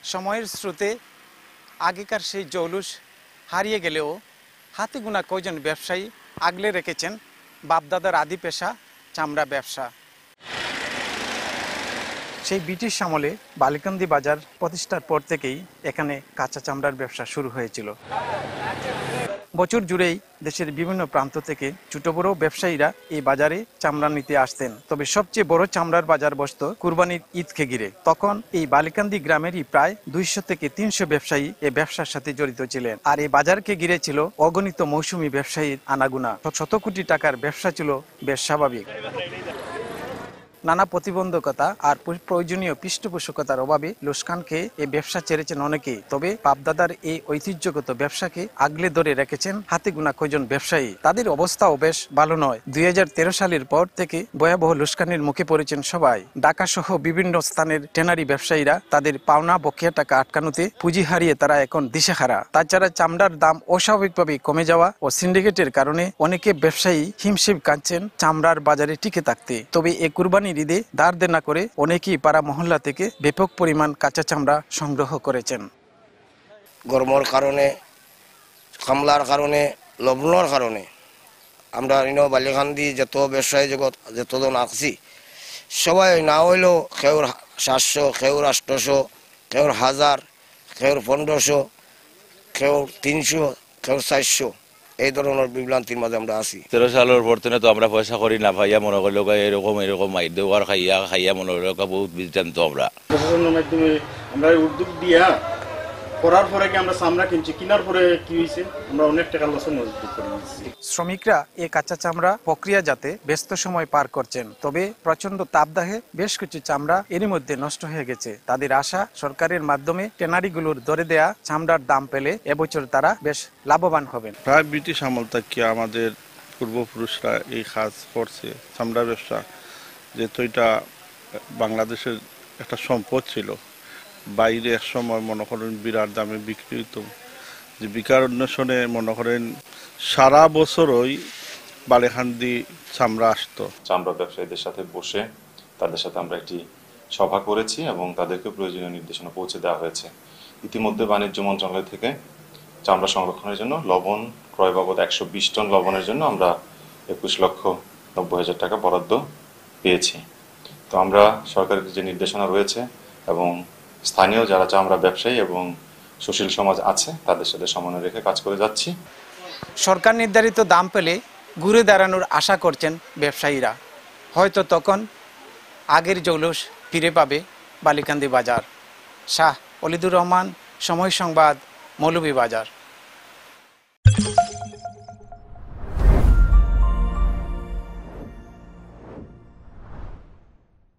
সময়ের স্রোতে আগেকার সেই জৌলুস হারিয়ে গেলেও হাতে গোনা কয়জন ব্যবসায়ী আগলে রেখেছেন বাপদাদার আদি পেশা চামড়া ব্যবসা। সেই ব্রিটিশ আমলে বালিকান্দি বাজার প্রতিষ্ঠার পর থেকেই এখানে কাঁচা চামড়ার ব্যবসা শুরু হয়েছিল। বছর জুড়েই দেশের বিভিন্ন প্রান্ত থেকে ছোট বড় ব্যবসায়ীরা এই বাজারে চামড়া নিতে আসতেন। তবে সবচেয়ে বড় চামড়ার বাজার বসত কুরবানির ঈদকে ঘিরে। তখন এই বালিকান্দি গ্রামেরই প্রায় 200 থেকে 300 ব্যবসায়ী এই ব্যবসার সাথে জড়িত ছিলেন। আর এই বাজারকে ঘিরে ছিল অগণিত মৌসুমী ব্যবসায়ীর আনাগুনা। শত কোটি টাকার ব্যবসা ছিল বেশ স্বাভাবিক। নানা প্রতিবন্ধকতা আর প্রয়োজনীয় পৃষ্ঠপোষকতার অভাবে লোসকান খেয়ে এই ব্যবসা ছেড়েছেন অনেকেই। তবে বাপদাদার এই ঐতিহ্যগত ব্যবসাকে আগলে ধরে রেখেছেন হাতে গোনা কয়জন ব্যবসায়ী। তাদের অবস্থাও বেশ ভালো নয়। 2013 সালের পর থেকে ভয়াবহ লোসকানের মুখে পড়েছেন সবাই। ঢাকা সহ বিভিন্ন স্থানের ট্যানারি ব্যবসায়ীরা তাদের পাওনা বকেয়া টাকা আটকানোতে পুঁজি হারিয়ে তারা এখন দিশেহারা। তাছাড়া চামড়ার দাম অস্বাভাবিকভাবে কমে যাওয়া ও সিন্ডিকেটের কারণে অনেকে ব্যবসায়ী হিমশিম কাঁদছেন চামড়ার বাজারে টিকে থাকতে। তবে এই কুরবানি ঈদে ধার দেনা করে অনেকেই পাড়া মহল্লা থেকে ব্যাপক পরিমাণ কাঁচা চামড়া সংগ্রহ করেছেন। গরমের কারণে, খামলার কারণে, লবণের কারণে আমরা বালিকান্দি যত ব্যবসায়ী জগৎ যতজন আছি সবাই না হইলেও কেউর 700, কেউর 800, কেউর 1000, কেউর 1500, কেউর 300, কেউর 400 এই ধরনের বিভ্রান্তির মাঝে আমরা আছি। 13 সালের পর থেকে তো আমরা পয়সা করি না ভাইয়া মনে করলো এরকম মাইর দেওয়ার খাইয়া মনে করলো বহুত বিভ্রান্ত। আমরা প্রশাসনের মাধ্যমে আমরা উদ্যোগ দিয়া করার পরে কি আমরা চামড়া কিনছি, কিনার পরে কি হয়েছে আমরা অনেক টাকা লসে মজবুত করে নিচ্ছি। শ্রমিকরা এই কাঁচা চামড়া প্রক্রিয়াজাতে ব্যস্ত সময় পার করছেন। তবে প্রচন্ড তাপদাহে বেশ কিছু চামড়া এরই মধ্যে নষ্ট হয়ে গেছে। তাদের আশা সরকারের মাধ্যমে ট্যানারিগুলোর ধরে দেয়া চামড়ার দাম পেলে এবছর তারা বেশ লাভবান হবেন। প্রায় ব্রিটিশ আমল থেকে আমাদের পূর্বপুরুষরা এই কাজ করছে চামড়া ব্যবসা, যেহেতু এটা বাংলাদেশের একটা সম্পদ ছিল। বাইরে এক সময় মনে করেন বিরাট দামে বিক্রি হতো, যে বিকার অন্বেষণে মনে করেন সারা বছরই বালিকান্দি চামড়া আসতো। চামড়া ব্যবসায়ীদের সাথে বসে তাদের সাথে আমরা একটি সভা করেছি এবং তাদেরকে প্রয়োজনীয় নির্দেশনা পৌঁছে দেওয়া হয়েছে। ইতিমধ্যে বাণিজ্য মন্ত্রণালয় থেকে চামড়া সংরক্ষণের জন্য লবণ ক্রয় বাবদ 120 টন লবণের জন্য আমরা 21,90,000 টাকা বরাদ্দ পেয়েছি। তো আমরা সরকারের যে নির্দেশনা রয়েছে এবং স্থানীয় যারা চামড়া ব্যবসায়ী এবং সুশীল সমাজ আছে তাদের সাথে সমন্বয় রেখে কাজ করে যাচ্ছি। সরকার নির্ধারিত দাম পেলে ঘুরে দাঁড়ানোর আশা করছেন ব্যবসায়ীরা। হয়তো তখন আগের জৌলুস ফিরে পাবে বালিকান্দি বাজার। শাহ ওলিদুর রহমান, সময় সংবাদ, মৌলভীবাজার।